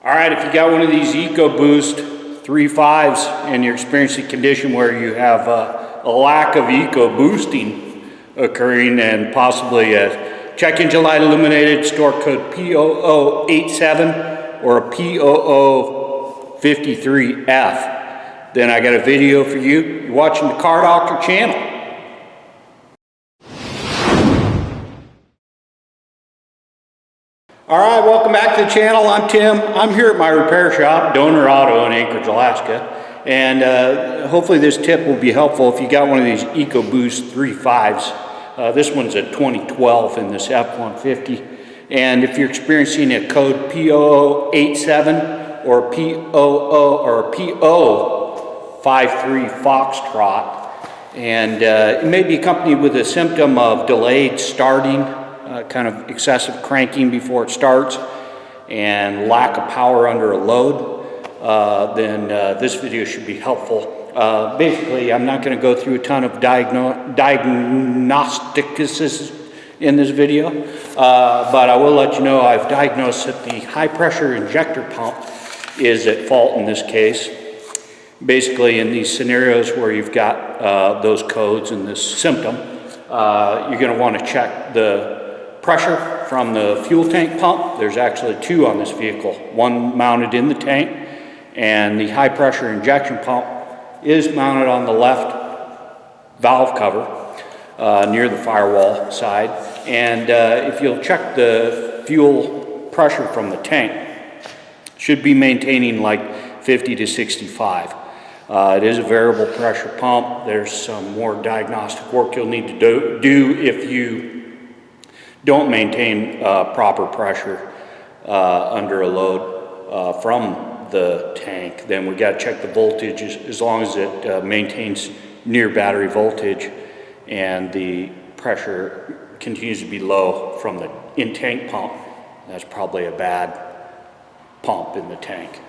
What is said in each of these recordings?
All right, if you got one of these EcoBoost 3.5s and you're experiencing a condition where you have a lack of eco boosting occurring and possibly a check engine light illuminated, store code P0087 or a P053F, then I got a video for you. You're watching the Car Doctor channel. All right, welcome back to the channel. I'm Tim. I'm here at my repair shop, Donor Auto in Anchorage, Alaska. And hopefully this tip will be helpful if you got one of these EcoBoost 3.5s. This one's a 2012 in this F-150. And if you're experiencing a code P0087 or P053 Foxtrot, and it may be accompanied with a symptom of delayed starting, kind of excessive cranking before it starts, and lack of power under a load, then this video should be helpful. Basically, I'm not going to go through a ton of diagnostics in this video, but I will let you know I've diagnosed that the high pressure injector pump is at fault in this case. Basically, in these scenarios where you've got those codes and this symptom, you're going to want to check the pressure from the fuel tank pump. There's actually two on this vehicle, one mounted in the tank, and the high pressure injection pump is mounted on the left valve cover near the firewall side. And if you'll check the fuel pressure from the tank, should be maintaining like 50 to 65. It is a variable pressure pump. There's some more diagnostic work you'll need to do if you don't maintain proper pressure under a load from the tank. Then we got to check the voltage as long as it maintains near battery voltage and the pressure continues to be low from the in-tank pump. That's probably a bad pump in the tank.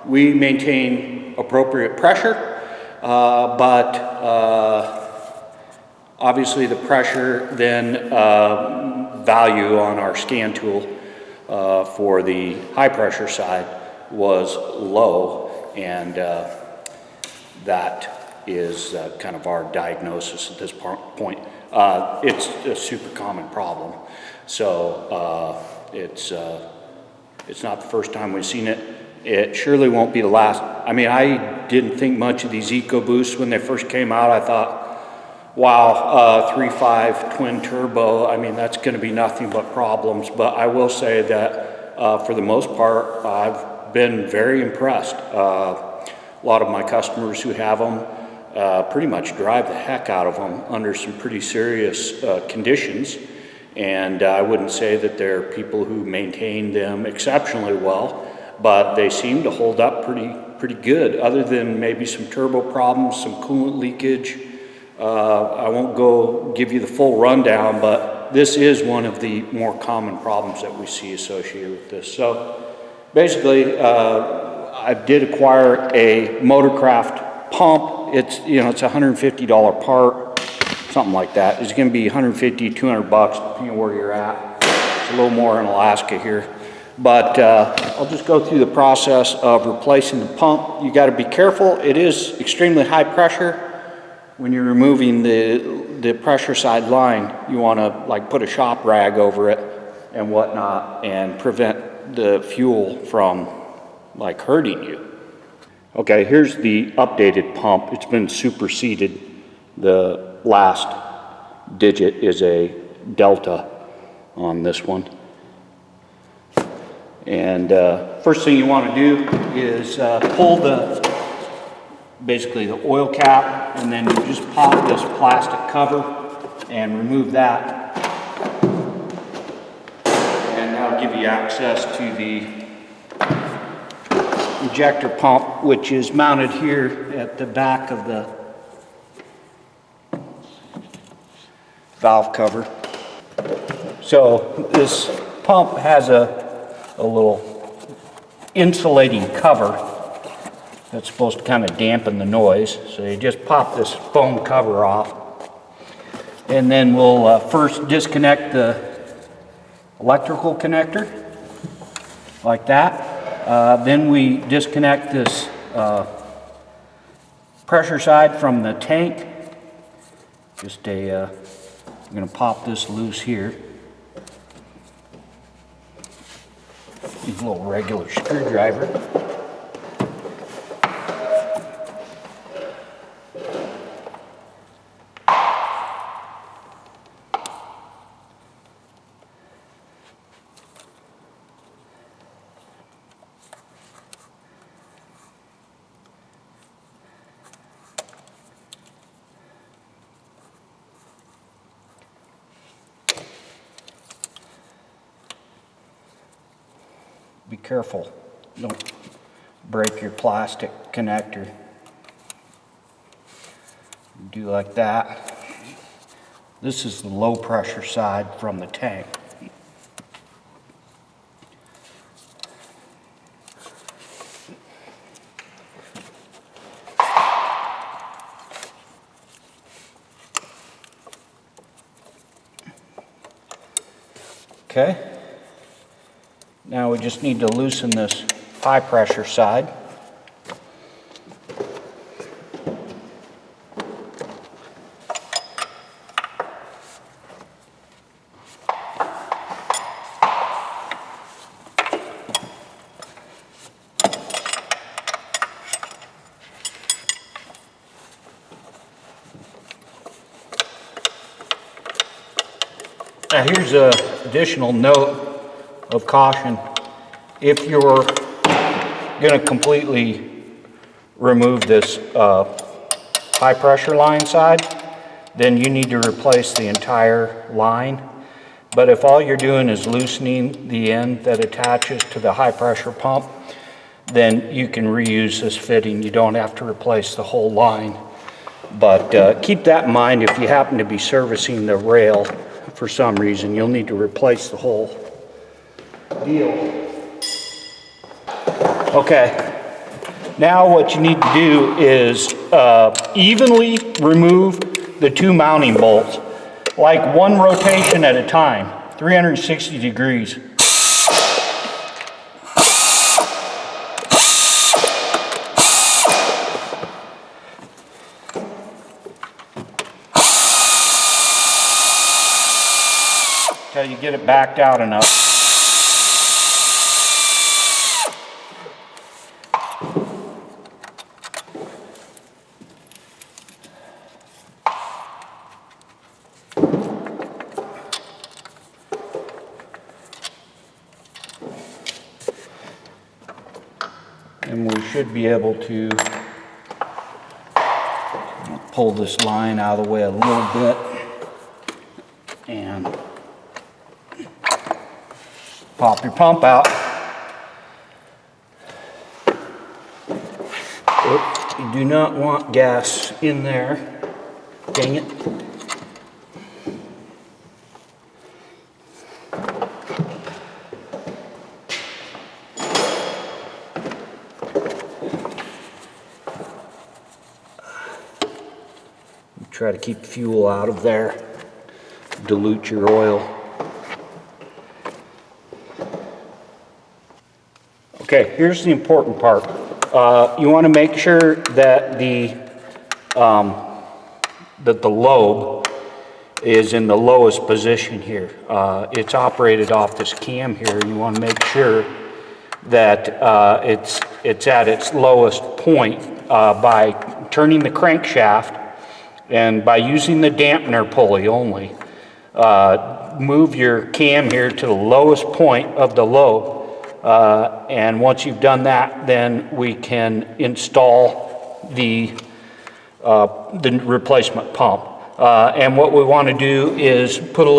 We maintain appropriate pressure, but obviously the pressure then value on our scan tool for the high pressure side was low, and that is kind of our diagnosis at this point. It's a super common problem, so it's not the first time we've seen it. It surely won't be the last. I mean, I didn't think much of these EcoBoosts when they first came out. I thought, wow, 3.5 twin turbo, I mean, that's going to be nothing but problems. But I will say that for the most part, I've been very impressed. A lot of my customers who have them pretty much drive the heck out of them under some pretty serious conditions. And I wouldn't say that they're people who maintain them exceptionally well, but they seem to hold up pretty good, other than maybe some turbo problems, some coolant leakage. I won't go give you the full rundown, but this is one of the more common problems that we see associated with this. So basically, I did acquire a Motorcraft pump. It's it's a $150 part, something like that. It's going to be 150, 200 bucks, depending on where you're at. It's a little more in Alaska here. But I'll just go through the process of replacing the pump. You got to be careful. It is extremely high pressure. When you're removing the pressure side line, you want to like put a shop rag over it and whatnot and prevent the fuel from like hurting you. Okay, here's the updated pump. It's been superseded. The last digit is a delta on this one. And first thing you want to do is pull basically the oil cap, and then you just pop this plastic cover and remove that. And that'll give you access to the injector pump, which is mounted here at the back of the valve cover. So this pump has a little insulating cover that's supposed to kind of dampen the noise. So you just pop this foam cover off, and then we'll first disconnect the electrical connector like that. Then we disconnect this pressure side from the tank. Just I'm going to pop this loose here. Use a little regular screwdriver. Be careful, don't break your plastic connector. Do like that. This is the low pressure side from the tank. Okay. Now we just need to loosen this high pressure side. Now here's an additional note of caution. If you're going to completely remove this high pressure line side, then you need to replace the entire line. But if all you're doing is loosening the end that attaches to the high pressure pump, then you can reuse this fitting. You don't have to replace the whole line. But keep that in mind if you happen to be servicing the rail for some reason. You'll need to replace the whole deal. Okay, now what you need to do is evenly remove the two mounting bolts, like one rotation at a time, 360 degrees. Until you get it backed out enough. And we should be able to pull this line out of the way a little bit and pop your pump out. Oops, you do not want gas in there. Dang it. Try to keep fuel out of there, dilute your oil. Okay, here's the important part. You want to make sure that the lobe is in the lowest position here. It's operated off this cam here. You want to make sure that it's at its lowest point by turning the crankshaft. And by using the dampener pulley only, move your cam here to the lowest point of the lobe. And once you've done that, then we can install the replacement pump. And what we want to do is put a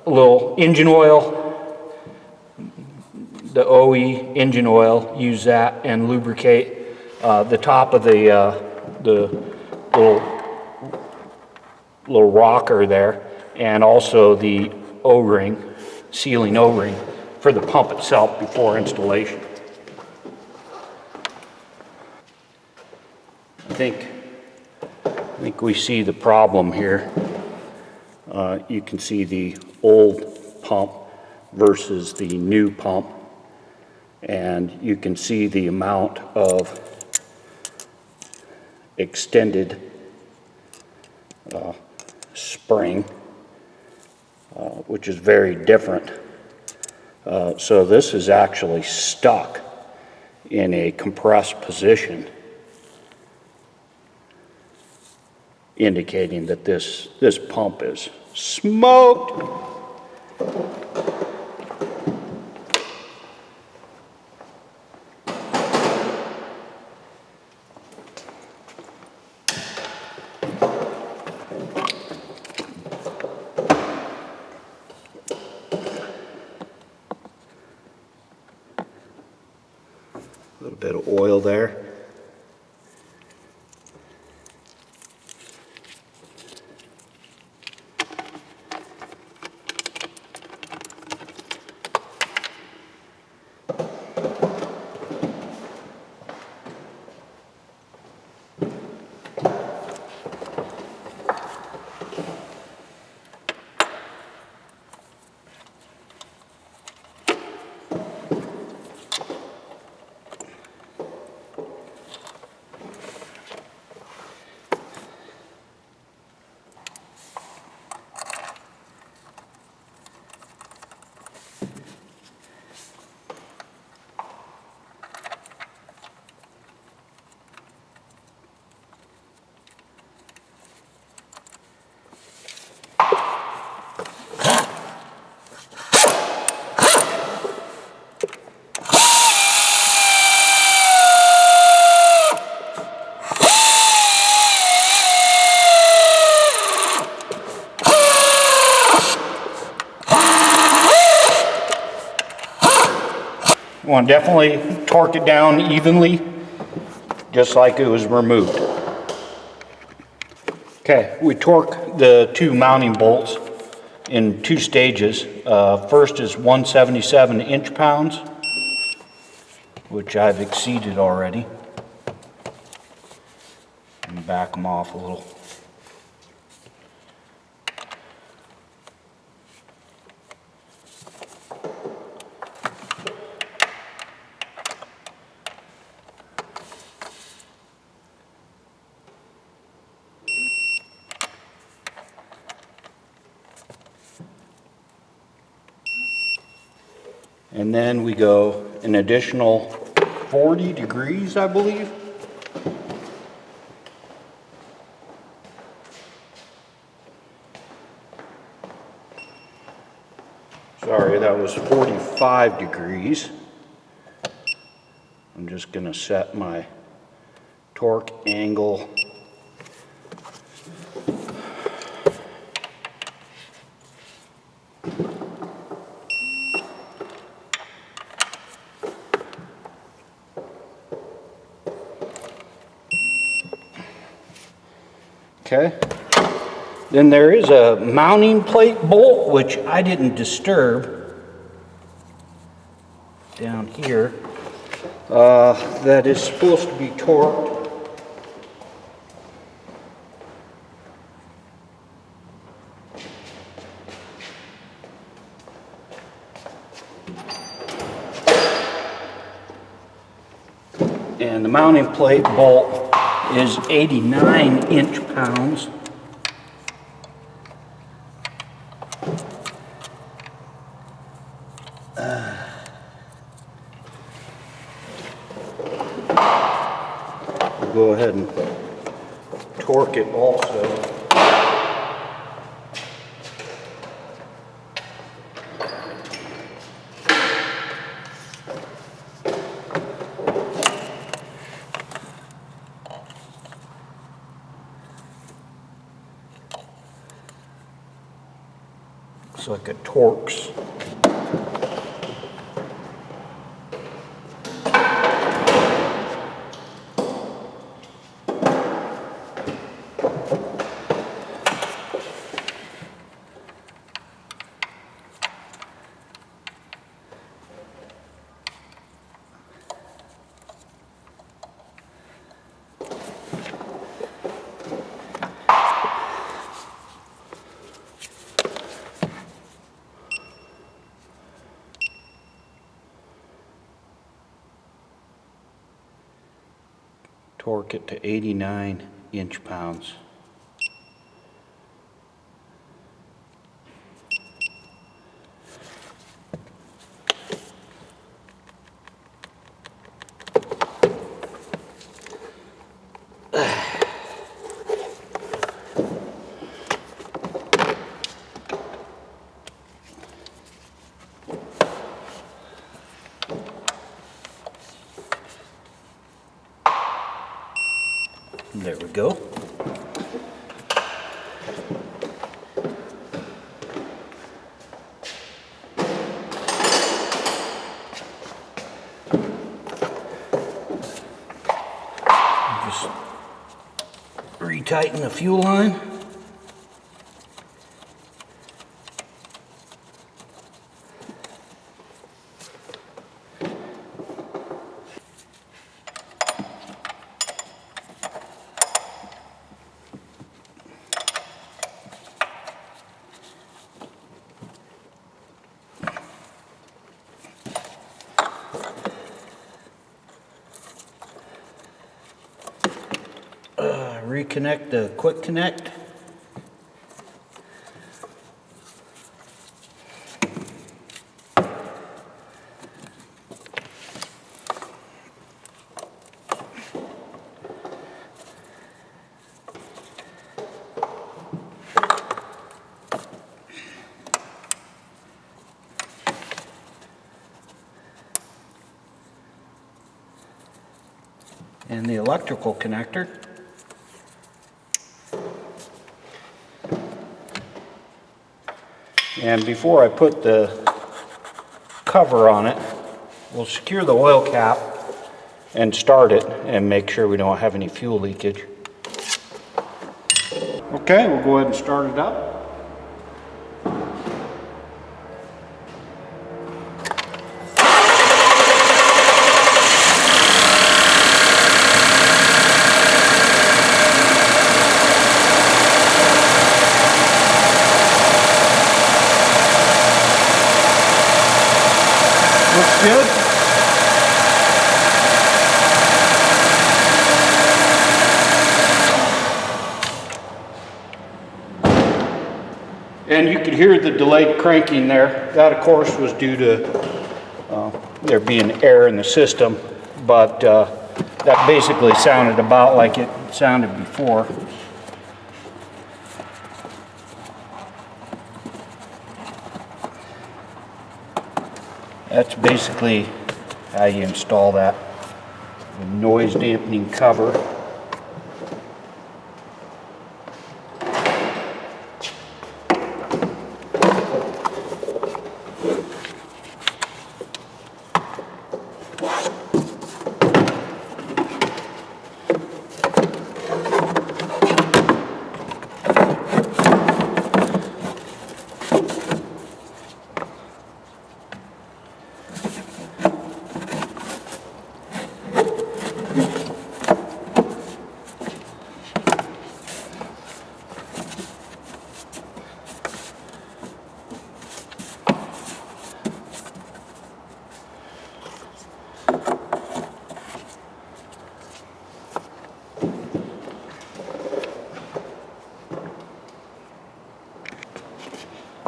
little engine oil, the OE engine oil, use that and lubricate the top of the little rocker there, and also the O-ring, sealing O-ring for the pump itself before installation. I think we see the problem here. You can see the old pump versus the new pump, and you can see the amount of extended spring, which is very different. So this is actually stuck in a compressed position, indicating that this pump is smoked. A little bit of oil there. You want to definitely torque it down evenly, just like it was removed. Okay, we torque the two mounting bolts in two stages. First is 177 inch-pounds, which I've exceeded already. Let me back them off a little. And then we go an additional 40 degrees, I believe. Sorry, that was 45 degrees. I'm just going to set my torque angle . Okay. Then there is a mounting plate bolt, which I didn't disturb, down here, that is supposed to be torqued. And the mounting plate bolt is 89 inch-pounds. We'll go ahead and torque it also. Looks like it torques. torque it to 89 inch-pounds. There we go. Just retighten the fuel line. Reconnect the quick connect. And the electrical connector. And before I put the cover on it, we'll secure the oil cap and start it and make sure we don't have any fuel leakage. Okay, we'll go ahead and start it up. Looks good. And you could hear the delayed cranking there. That, of course, was due to there being air in the system, but that basically sounded about like it sounded before. That's basically how you install that noise dampening cover.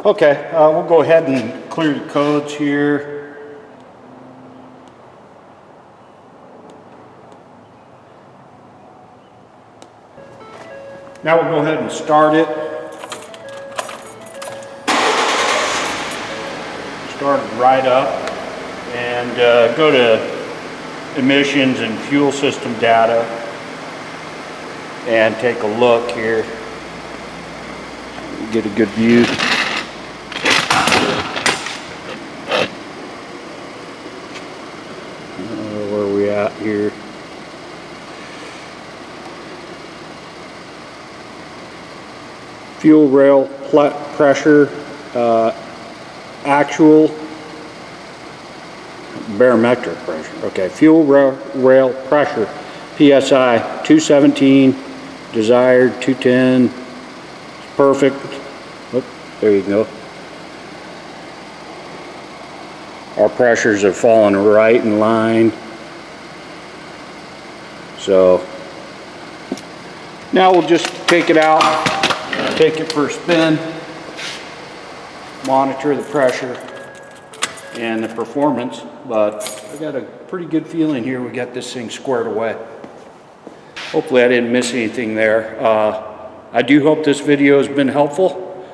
Okay, we'll go ahead and clear the codes here. Now we'll go ahead and start it. Start it right up and go to emissions and fuel system data and take a look here. Get a good view. Where are we at here? Fuel rail pressure, actual barometric pressure. Okay, fuel rail pressure, PSI 217, desired 210, perfect. Oop, there you go. Our pressures are falling right in line. So Now we'll just take it out, take it for a spin, monitor the pressure and the performance, but I got a pretty good feeling here we got this thing squared away. Hopefully I didn't miss anything there. I do hope this video has been helpful,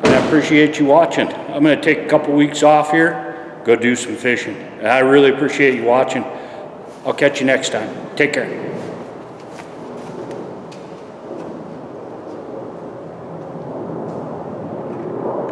and I appreciate you watching. I'm going to take a couple weeks off here, go do some fishing. And I really appreciate you watching. I'll catch you next time. Take care.